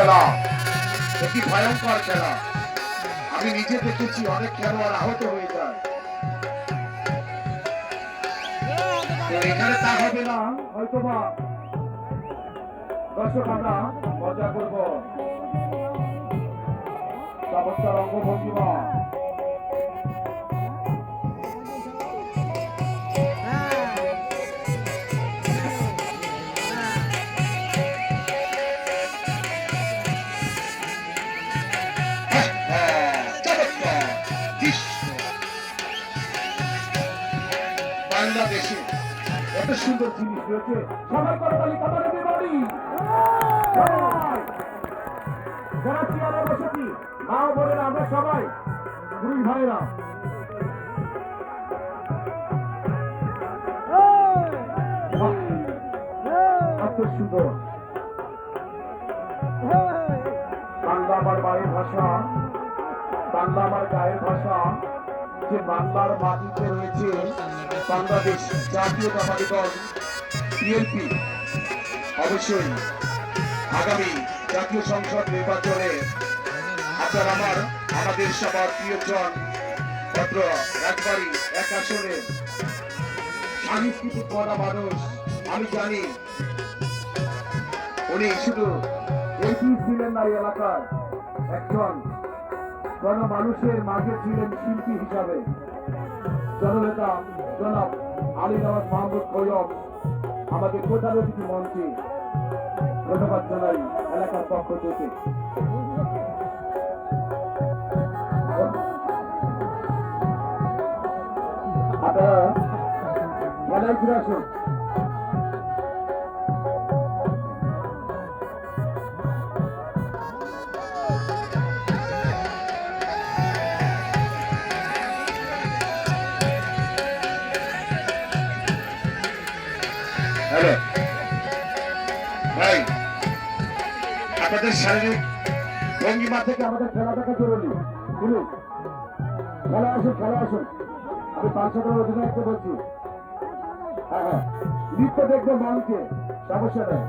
খেলা, এটি ভয়ঙ্কর খেলা। আমি নিজে দেখেছি অনেক খেলোয়াড় আহত হয়ে যায়। তো এখানে তা হবে না, হয়তোবা দর্শক আমরা মজা করব। চমৎকার অঙ্গভঙ্গিমা, বাংলাদেশে এত সুন্দর জিনিস রয়েছে। সবাই করতালি কাতারে বাড়ি যারা চেয়ারে বসেছি, মা ও বোনেরা, আমরা সবাই দুই ভাইরা এত সুন্দর। বাংলা আমার মায়ের ভাষা, বাংলা আমার গায়ের ভাষা। যে বাংলার মাটিতে রয়েছে বাংলাদেশ জাতীয়তাবাদী দল বিএনপি, অবশ্যই আগামী জাতীয় সংসদ নির্বাচনে আপনার আমাদের সবার প্রিয়জন মাত্র একবারই এক আসনে সাংস্কৃতিক করা মানুষ। আমি জানি উনি শুধু এমপি ছিলেন না, এলাকার একজন মানুষের মাঝে ছিলেন শিল্পী হিসাবে। জননেতা জনাব আলী নওয়াজ মাহমুদ খৈয়ম আমাদের প্রধান অতিথি মঞ্চে ধন্যবাদ জানাই এলাকার পক্ষ থেকে। আপনারা মেলায় ফিরে আসুন। হ্যালো ভাই, আপনাদের শারীরিক ভঙ্গিমা থেকে আমাদের খেলা দেখা জরুরি। শুনুন, খেলা আসুন, খেলা আসুন। আমি 500 অধিনায়ককে বলছি। হ্যাঁ, নৃত্য দেখবো মঞ্চে, সমস্যা নেই।